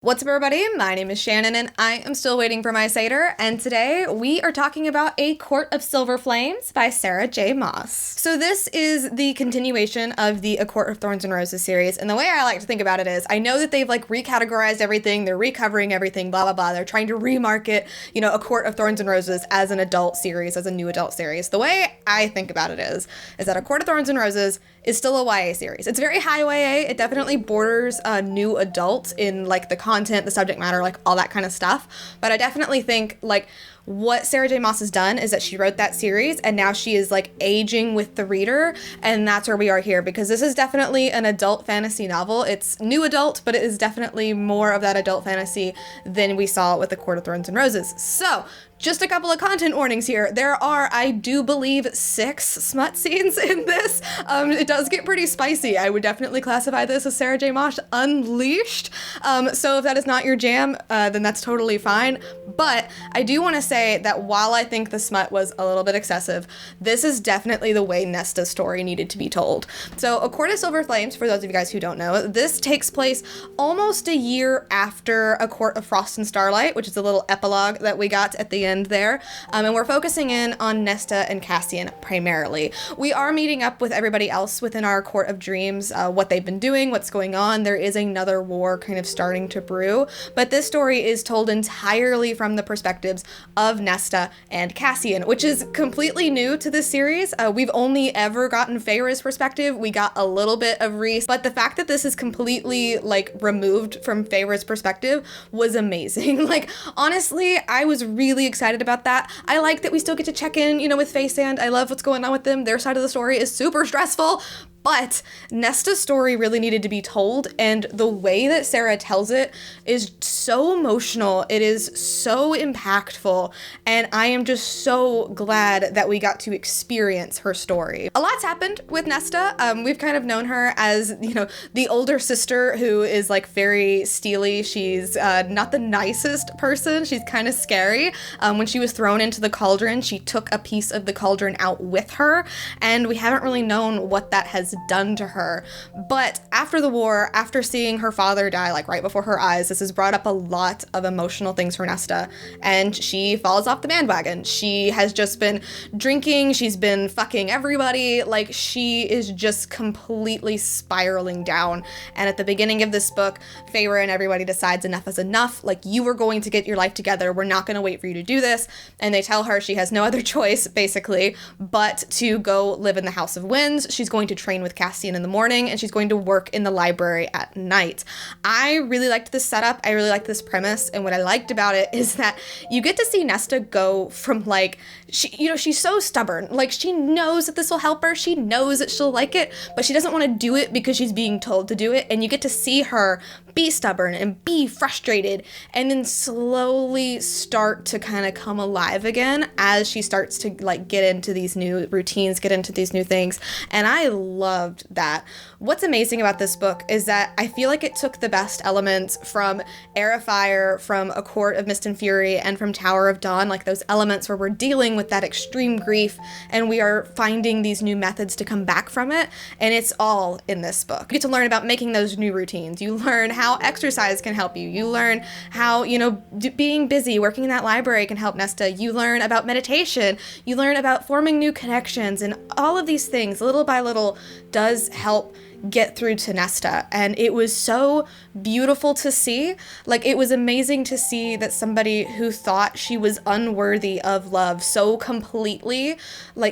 What's up, everybody? My name is Shannon, and I am still waiting for my Satyr, and today we are talking about A Court of Silver Flames by Sarah J. Maas. So this is the continuation of the A Court of Thorns and Roses series, and the way I like to think about it is, I know that they've recategorized everything, they're recovering everything, blah blah blah, they're trying to remarket, A Court of Thorns and Roses as an adult series, as a new adult series. The way I think about it is that A Court of Thorns and Roses is still a YA series. It's very high YA, it definitely borders new adult in the content, the subject matter, all that kind of stuff. But I definitely think what Sarah J. Maas has done is that she wrote that series and now she is aging with the reader, and that's where we are here, because this is definitely an adult fantasy novel. It's new adult, but it is definitely more of that adult fantasy than we saw with The Court of Thorns and Roses. So just a couple of content warnings here. There are, I do believe, 6 smut scenes in this. It does get pretty spicy. I would definitely classify this as Sarah J. Maas unleashed. So if that is not your jam, then that's totally fine. But I do want to say that while I think the smut was a little bit excessive, this is definitely the way Nesta's story needed to be told. So A Court of Silver Flames, for those of you guys who don't know, this takes place almost a year after A Court of Frost and Starlight, which is a little epilogue that we got at the end there. And we're focusing in on Nesta and Cassian primarily. We are meeting up with everybody else within our Court of Dreams, what they've been doing, what's going on. There is another war kind of starting to brew, but this story is told entirely from the perspectives of Nesta and Cassian, which is completely new to this series. We've only ever gotten Feyre's perspective. We got a little bit of Rhys, but the fact that this is completely removed from Feyre's perspective was amazing. Honestly, I was really excited about that. I like that we still get to check in, with Faye Sand. I love what's going on with them. Their side of the story is super stressful, but Nesta's story really needed to be told, and the way that Sarah tells it is so emotional. It is so impactful, and I am just so glad that we got to experience her story. A lot's happened with Nesta. We've kind of known her as, the older sister who is very steely. She's not the nicest person. She's kind of scary. When she was thrown into the cauldron, she took a piece of the cauldron out with her, and we haven't really known what that has done to her. But after the war, after seeing her father die right before her eyes, this has brought up a lot of emotional things for Nesta, and she falls off the bandwagon. She has just been drinking, she's been fucking everybody, she is just completely spiraling down. And at the beginning of this book, Feyre and everybody decides enough is enough. You are going to get your life together, we're not going to wait for you to do this. And they tell her she has no other choice, basically, but to go live in the House of Winds. She's going to train with Cassian in the morning, and she's going to work in the library at night. I really liked this setup. I really liked this premise, and what I liked about it is that you get to see Nesta go from she's so stubborn. She knows that this will help her. She knows that she'll like it, but she doesn't want to do it because she's being told to do it. And you get to see her be stubborn and be frustrated, and then slowly start to kind of come alive again as she starts to get into these new routines, get into these new things. And I loved that. What's amazing about this book is that I feel like it took the best elements from Heir of Fire, from A Court of Mist and Fury, and from Tower of Dawn, those elements where we're dealing with that extreme grief and we are finding these new methods to come back from it, and it's all in this book. You get to learn about making those new routines. You learn how exercise can help you. You learn how, being busy, working in that library can help Nesta. You learn about meditation. You learn about forming new connections, and all of these things, little by little, does help get through to Nesta. And it was so beautiful to see. It was amazing to see that somebody who thought she was unworthy of love so completely,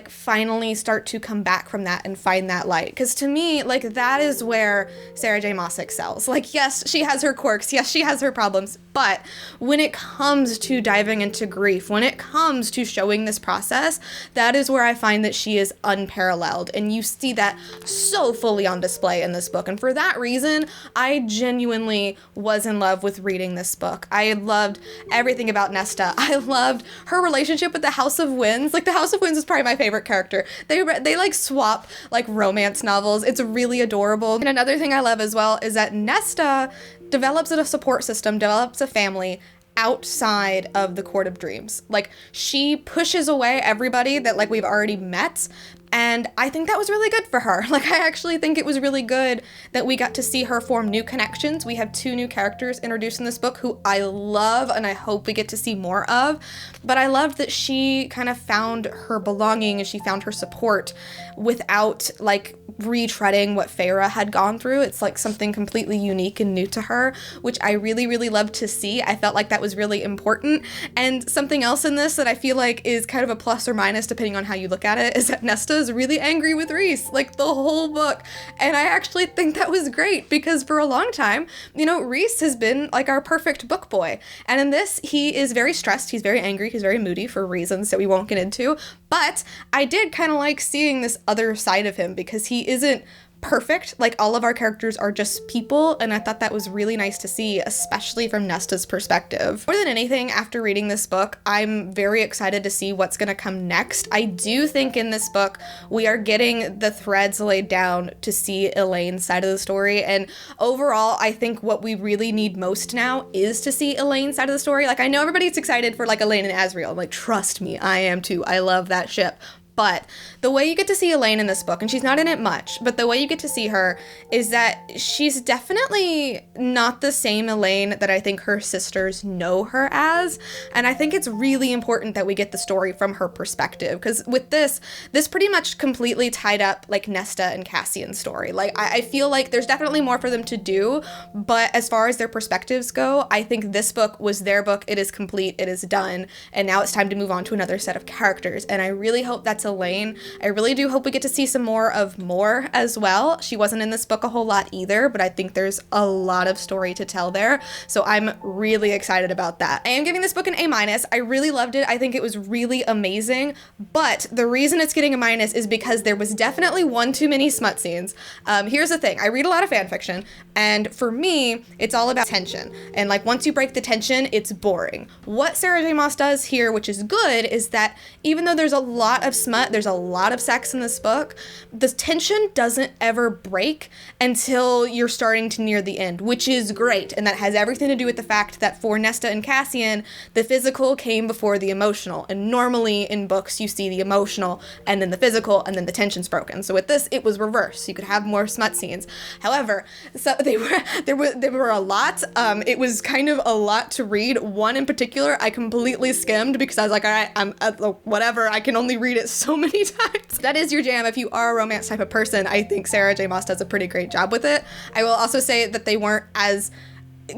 finally start to come back from that and find that light. Because to me, that is where Sarah J. Maas excels. Yes, she has her quirks. Yes, she has her problems. But when it comes to diving into grief, when it comes to showing this process, that is where I find that she is unparalleled. And you see that so fully on display in this book. And for that reason, I genuinely was in love with reading this book. I loved everything about Nesta. I loved her relationship with the House of Winds. The House of Winds is probably my favorite character. They swap romance novels. It's really adorable. And another thing I love as well is that Nesta develops a support system, develops a family outside of the Court of Dreams. She pushes away everybody that we've already met And I think that was really good for her. Like, I actually think it was really good that we got to see her form new connections. We have 2 new characters introduced in this book who I love and I hope we get to see more of. But I loved that she kind of found her belonging and she found her support without, like, retreading what Feyre had gone through. It's like something completely unique and new to her, which I really, really loved to see. I felt like that was really important. And something else in this that I feel like is kind of a plus or minus depending on how you look at it is that Nesta is really angry with Rhys, like the whole book. And I actually think that was great because for a long time, you know, Rhys has been like our perfect book boy. And in this, he is very stressed, he's very angry, he's very moody for reasons that we won't get into. But I did kind of like seeing this other side of him because he isn't perfect. Like, all of our characters are just people, and I thought that was really nice to see, especially from Nesta's perspective. More than anything, after reading this book, I'm very excited to see what's gonna come next. I do think in this book, we are getting the threads laid down to see Elaine's side of the story, and overall, I think what we really need most now is to see Elaine's side of the story. Like, I know everybody's excited for, like, Elaine and Asriel. Like, trust me, I am too. I love that ship. But the way you get to see Elaine in this book, and she's not in it much, but the way you get to see her is that she's definitely not the same Elaine that I think her sisters know her as. And I think it's really important that we get the story from her perspective, because with this pretty much completely tied up like Nesta and Cassian's story. Like, I feel like there's definitely more for them to do, but as far as their perspectives go, I think this book was their book. It is complete, it is done, and now it's time to move on to another set of characters. And I really hope that's Elaine. I really do hope we get to see some more of Mor as well. She wasn't in this book a whole lot either, but I think there's a lot of story to tell there. So I'm really excited about that. I am giving this book an A-. I really loved it. I think it was really amazing, but the reason it's getting a minus is because there was definitely one too many smut scenes. Here's the thing. I read a lot of fan fiction, and for me, it's all about tension. And like, once you break the tension, it's boring. What Sarah J. Maas does here, which is good, is that even though there's a lot of smut, there's a lot of sex in this book, the tension doesn't ever break until you're starting to near the end, which is great. And that has everything to do with the fact that for Nesta and Cassian, the physical came before the emotional. And normally in books, you see the emotional and then the physical and then the tension's broken. So with this, it was reversed. You could have more smut scenes. However, so there were a lot. It was kind of a lot to read. One in particular, I completely skimmed because I was like, all right, I'm whatever. I can only read it so many times. That is your jam. If you are a romance type of person, I think Sarah J. Maas does a pretty great job with it. I will also say that they weren't as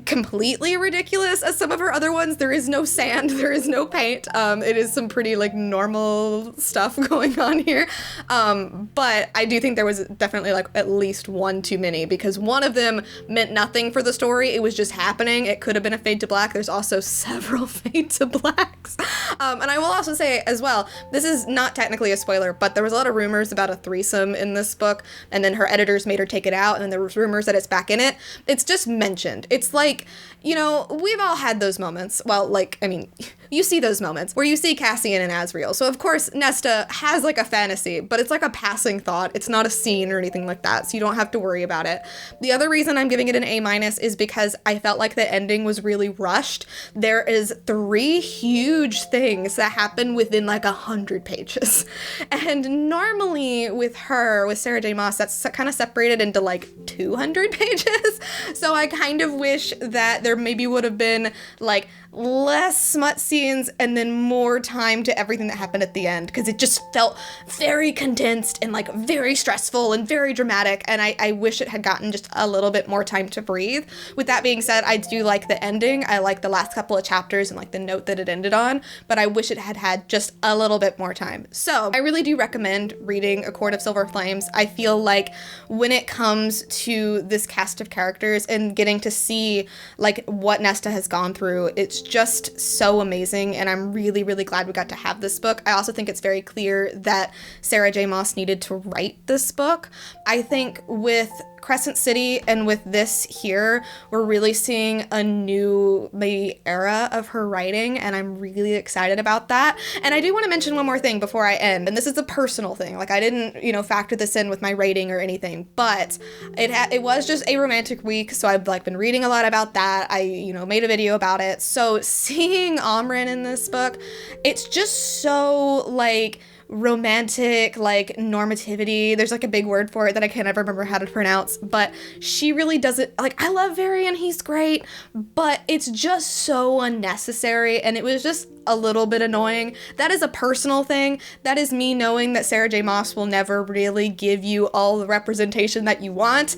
completely ridiculous as some of her other ones. There is no sand, there is no paint. It is some pretty like normal stuff going on here. But I do think there was definitely like at least one too many, because one of them meant nothing for the story. It was just happening. It could have been a fade to black. There's also several fade to blacks. And I will also say as well, this is not technically a spoiler, but there was a lot of rumors about a threesome in this book, and then her editors made her take it out, and then there was rumors that it's back in it. It's just mentioned. It's like, you know, we've all had those moments. Well, like, I mean, you see those moments where you see Cassian and Asriel. So of course Nesta has like a fantasy, but it's like a passing thought. It's not a scene or anything like that, so you don't have to worry about it. The other reason I'm giving it an A- is because I felt like the ending was really rushed. There is 3 huge things that happen within like 100 pages. And normally with Sarah J. Maas, that's kind of separated into like 200 pages. So I kind of wish that there maybe would have been like less smut scenes and then more time to everything that happened at the end, because it just felt very condensed and like very stressful and very dramatic, and I wish it had gotten just a little bit more time to breathe. With that being said, I do like the ending. I like the last couple of chapters and like the note that it ended on, but I wish it had had just a little bit more time. So I really do recommend reading A Court of Silver Flames. I feel like when it comes to this cast of characters and getting to see like what Nesta has gone through, it's just so amazing, and I'm really, really glad we got to have this book. I also think it's very clear that Sarah J. Maas needed to write this book. I think with Crescent City and with this here, we're really seeing a new maybe era of her writing, and I'm really excited about that. And I do want to mention one more thing before I end, and this is a personal thing. Like, I didn't, factor this in with my rating or anything, but it was just a romantic week, so I've like been reading a lot about that. I, made a video about it. So seeing Amren in this book, it's just so like romantic, like, normativity. There's like a big word for it that I can't ever remember how to pronounce, but she really does it. Like, I love Varian, he's great, but it's just so unnecessary, and it was just a little bit annoying. That is a personal thing. That is me knowing that Sarah J. Maas will never really give you all the representation that you want,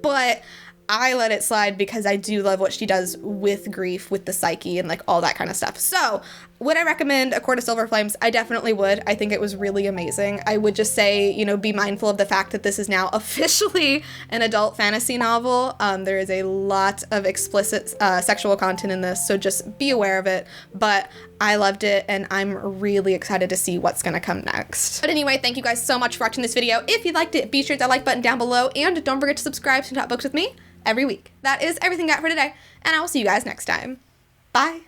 but I let it slide because I do love what she does with grief, with the psyche, and like all that kind of stuff. So would I recommend A Court of Silver Flames? I definitely would. I think it was really amazing. I would just say, you know, be mindful of the fact that this is now officially an adult fantasy novel. There is a lot of explicit sexual content in this, so just be aware of it. But I loved it, and I'm really excited to see what's gonna come next. But anyway, thank you guys so much for watching this video. If you liked it, be sure to hit that like button down below, and don't forget to subscribe to Talk Books with me every week. That is everything I got for today, and I will see you guys next time. Bye!